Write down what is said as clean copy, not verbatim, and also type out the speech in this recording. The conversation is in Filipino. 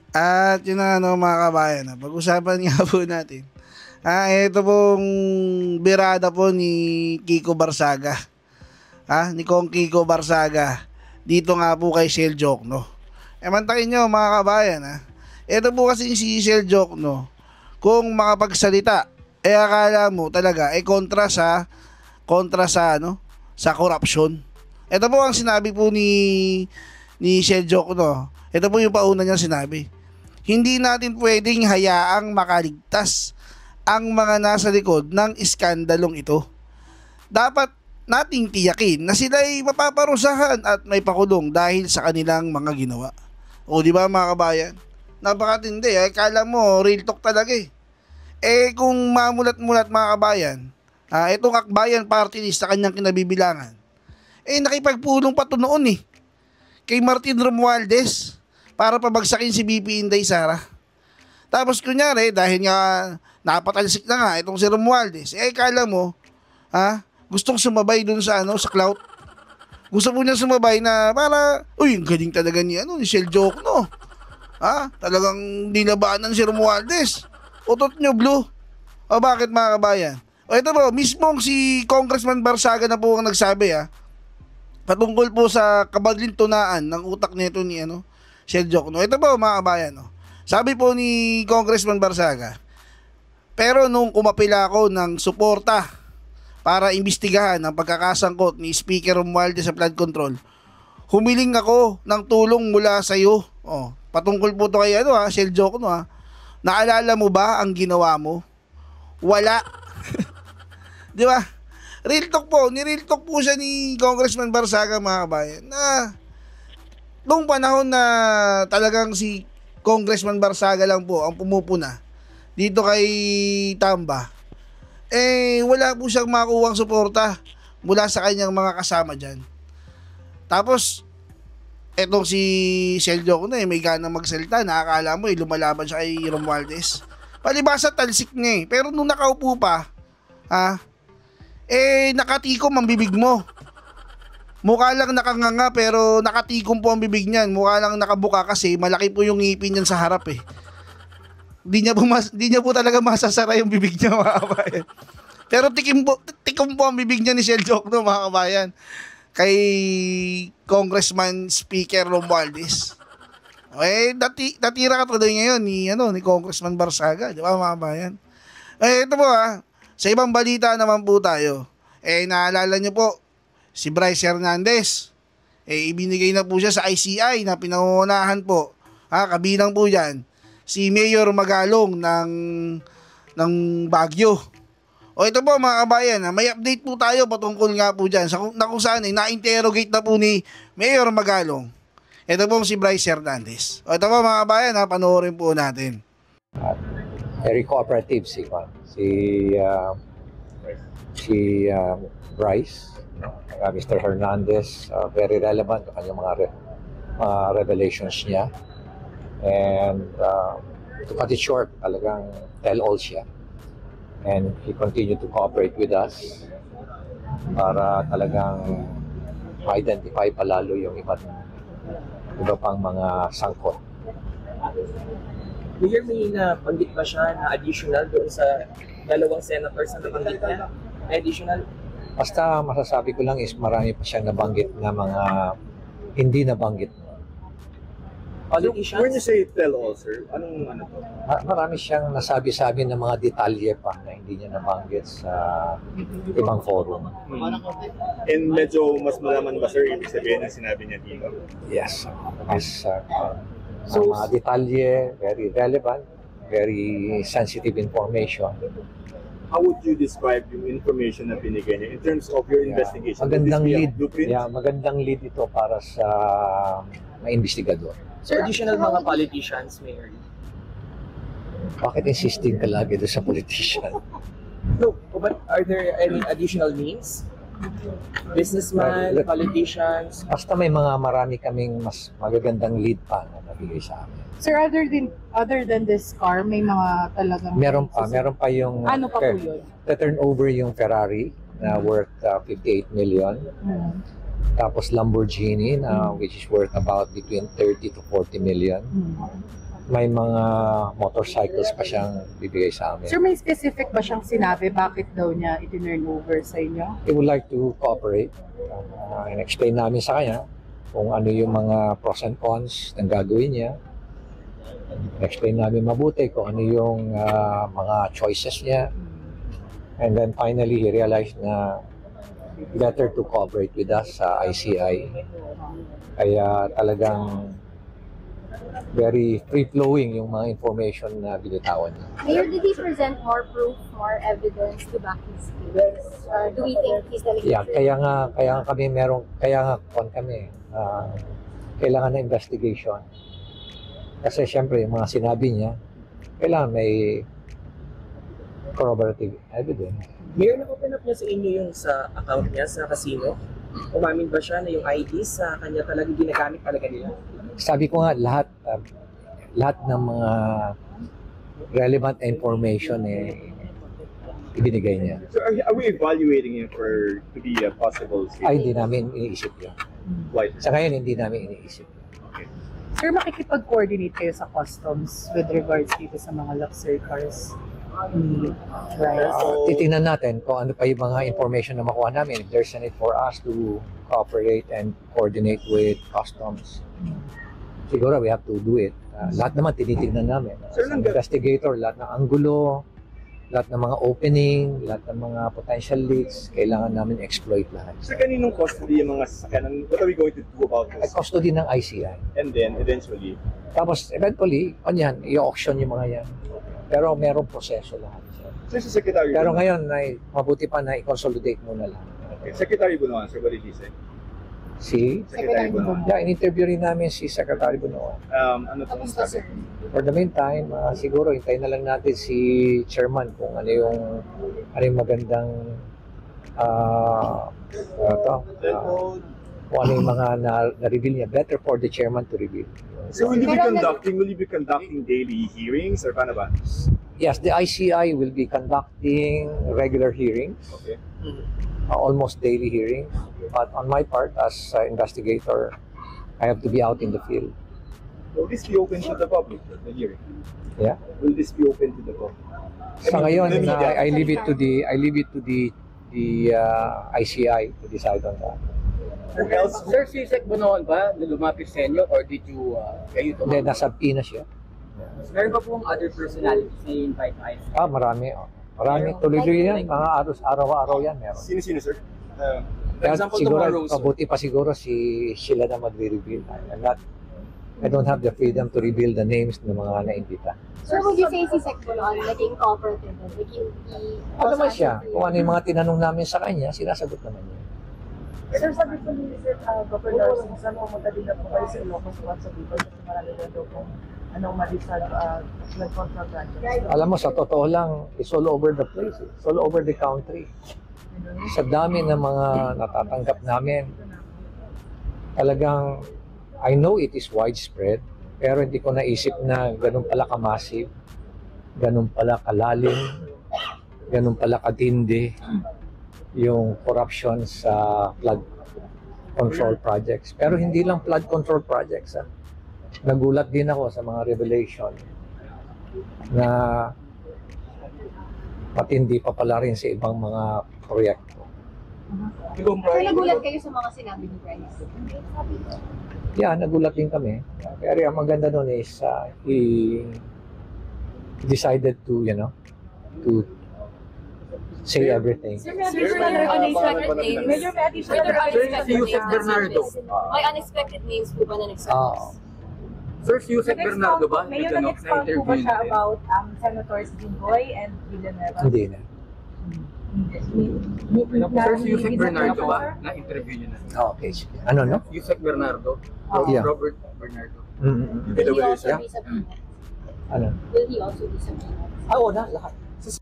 At yun na ano mga kabayan, pag-usapan nga po natin. Ito pong birada po ni Kiko Barsaga. Ni Kong Kiko Barsaga. Dito nga po kay Shell Jokno. Mantakin nyo mga kabayan Ito po kasi si Shell Jokno, kung makapagsalita, akala mo talaga kontra sa sa corruption. Ito po ang sinabi po ni Shell Jokno. Ito po yung pauna niya sinabi. Hindi natin pwedeng hayaang makaligtas ang mga nasa likod ng iskandalong ito. Dapat nating tiyakin na sila'y mapaparusahan at may pakulong dahil sa kanilang mga ginawa. O di ba mga kabayan? Napakatindi. Kala mo real talk talaga kung mamulat-mulat mga kabayan, itong Akbayan Party List sa kanyang kinabibilangan, nakipagpulong pa to noon kay Martin Romualdez para pabagsakin si BP Inday Sara. Tapos kunyari, dahil nga napatalsik na nga itong si Romualdez, kala mo, gustong sumabay dun sa sa clout. Gusto po niya sumabay na para, ang galing talaga ni Shell Jokno. Talagang dinabaanan si Romualdez. Utot nyo, Blue. O bakit mga kabayan? Ito po, mismong si Congressman Barsaga na po ang nagsabi patungkol po sa kabadlintunaan ng utak nito ni Shell Jokno. Ito po mga kabayan. Sabi po ni Congressman Barsaga, pero nung umapila ako ng suporta para imbestigahan ang pagkakasangkot ni Speaker Romualdez sa flood control, humiling ako ng tulong mula sa iyo. Patungkol po to kay Shell Jokno Naalala mo ba ang ginawa mo? Wala. Di ba? Real talk po. Ni-real talk po siya ni Congressman Barsaga mga kabayan na noong panahon na talagang si Congressman Barsaga lang po ang pumupuna dito kay Tamba, wala po siyang makuwang suporta mula sa kanyang mga kasama dyan. Tapos etong si Shell Jokno may ganang magsalita, nakakala mo lumalaban siya kay Romualdez. Palibasa talsik niya pero nung nakaupo pa, nakatikom ang bibig mo. Mukha lang nakanganga pero nakatikom po ang bibig niyan. Mukha lang nakabuka kasi malaki po yung ngipin niyan sa harap Di niya po talaga masasara yung bibig niya mga kabayan. Pero tikom po ang bibig niya ni Shell Jokno mga kabayan kay Congressman Speaker Romualdez. Natira ka tuloy ngayon ni Congressman Barsaga, di ba mga kabayan? Ito po sa ibang balita naman po tayo. Naalala niyo po si Bryce Hernandez. Ibinigay na po siya sa ICI na pinangunahan po. Kabilang po diyan si Mayor Magalong ng Baguio. Ito po mga kabayan, may update po tayo patungkol nga po dyan na kung saan na-interrogate na po ni Mayor Magalong. Ito po si Bryce Hernandez. Ito po mga kabayan, panoorin po natin. Very cooperative si Bryce, Mr. Hernandez, very relevant ang kanyang mga revelations niya. And to cut it short, talagang tell-all siya. And he continued to cooperate with us para talagang ma-identify palalo yung iba pang mga sangkot. Mayor, may nabanggit ba siya na additional doon sa dalawang senators na nabanggit niya? May additional? Basta masasabi ko lang is marami pa siyang nabanggit na mga hindi nabanggit. Politicians? When you say tell all, sir, anong to? Marami siyang nasabi sa amin ng mga detalye pa na hindi niya nabanggit sa ibang forum. And medyo mas malaman ba, sir, ibig sabihin ng sinabi niya dito? Yes. Mga detalye, very relevant, very sensitive information. How would you describe yung information na binigay niya in terms of your investigation? Magandang Would this be a lead. blueprint? Magandang lead ito para sa mga investigador. So additional mga politicians, Mayor? Bakit insisting ka lagi doon sa politician? No, but are there any additional names? Businessman, politicians? Basta may marami kaming mas magagandang lead pa na nabigay sa amin. Sir, other than this car, may mga talagang... Meron pa yung... Ano pa po yun? turn over yung Ferrari na worth 58 million. Tapos Lamborghini na which is worth about between 30 to 40 million. may mga motorcycles pa siyang bibigay sa amin. Sir, may specific ba siyang sinabi bakit daw niya itinurn over sa inyo? He would like to cooperate. And explain namin sa kanya kung ano yung mga pros and cons ng gagawin niya. Explain namin mabuti kung ano yung mga choices niya. And then finally, he realized na better to cooperate with us sa ICI. Kaya talagang very free-flowing yung mga information na binitawan niya. Mayor, did he present more proof, more evidence to back his case? Do we think he's telling Yeah, the truth? kaya nga kami kailangan na investigation. Kasi syempre yung mga sinabi niya, kailangan may corroborative evidence. Mayor, na-open up niya sa inyo yung sa account niya sa casino? Umamin ba siya na yung ID sa kanya talaga ginagamit talaga nila? Sabi ko nga lahat ng mga relevant information ibinigay niya. So are we evaluating him to be a possible Ay, hindi namin iniisip yun. Why? Sa ngayon, hindi namin iniisip yun. Sir, makikipag-coordinate kayo sa customs with regards dito sa mga luxury cars? Right. Titingnan natin kung ano pa yung mga information na makuha namin. If there's a need for us to cooperate and coordinate with customs, siguro we have to do it. Lahat naman tinitingnan namin. As an investigator, lahat ng anggulo, lahat ng mga opening, lahat ng mga potential leads, kailangan namin exploit lahat. So kaninong custody yung mga sasakyan? What are we going to do about Ay this? custody ng ICI. And then eventually, Tapos eventually, yan, i-auction yung mga yan. Pero merong proseso lahat. so si Secretary Pero Bunoan, ngayon, mabuti pa na i-consolidate muna lang. okay. Secretary Bunoan, sir, what did he say? Si? Secretary Bunoan. Yeah, in-interview rin namin si Secretary Bunoan. Ano pong Kamusta, sabi? sir? For the meantime, siguro hintayin na lang natin si Chairman kung ano yung magandang kung ano yung mga na-reveal niya. Better for the Chairman to reveal. So will you be conducting daily hearings or paano ba? Yes, the ICI will be conducting regular hearings, Okay. almost daily hearings. But on my part, as investigator, I have to be out in the field. Will this be open to the public, the hearing? Yeah. Will this be open to the public? Sa ngayon, the media. I leave it to the ICI to decide on that. Who else? Sir, si Sec Bunoan ba lumapit sa inyo or did you kayo Hindi, tumawag? nasabti na siya. Meron ba pong other personalities na i-invite na kayo? Marami. Marami. Tuloy-tuloy yan. Mga araw-araw yan meron. Sino, sir? Kaya example, siguro, tomorrow, sir. mabuti pa siguro si Sheila na magre-reveal. I don't have the freedom to reveal the names ng mga naimbita. Sir, would you say si Sec Bunoan naging cooperative? Naging Ano naman siya? Kung ano yung mga tinanong namin sa kanya, sinasagot naman niya. Sir, sabi po ni Governor Susan, pumunta din na po kayo sa Ilocos once a week kasi marami na daw kung anong malisag flood control project. Alam mo, sa totoo lang, it's all over the place. It's all over the country. Sa dami ng mga natatanggap namin, talagang, I know it is widespread, pero hindi ko naisip na ganun pala ka-massive, ganun pala kalalim, ganun pala katindi yung corruption sa flood control projects. Pero hindi lang flood control projects. Nagulat din ako sa mga revelation na matindi pa pala rin sa ibang mga proyekto. Sir, nagulat kayo sa mga sinabi ni Bryce? Yeah, nagulat din kami. Pero ang maganda doon is he decided to, to say everything. Sir, were there unexpected names? Major Petty, Were there unexpected Si Yusek names? Bernardo. May unexpected names po ba na nagsurface? Sir, si Yusek Bernardo ba? Mayor, Nag-ano, nag-expound po ba na-interview siya natin? about Senators Jinggoy and Villanueva? Hindi na. Sir, si Yusek Bernardo ba? Na-interview niyo na. Okay. Ano, no? Yusek Bernardo. Yeah. Robert Bernardo. Will he also Yeah. be subpoenaed? Ano? Will he also be subpoenaed? Oo na, lahat.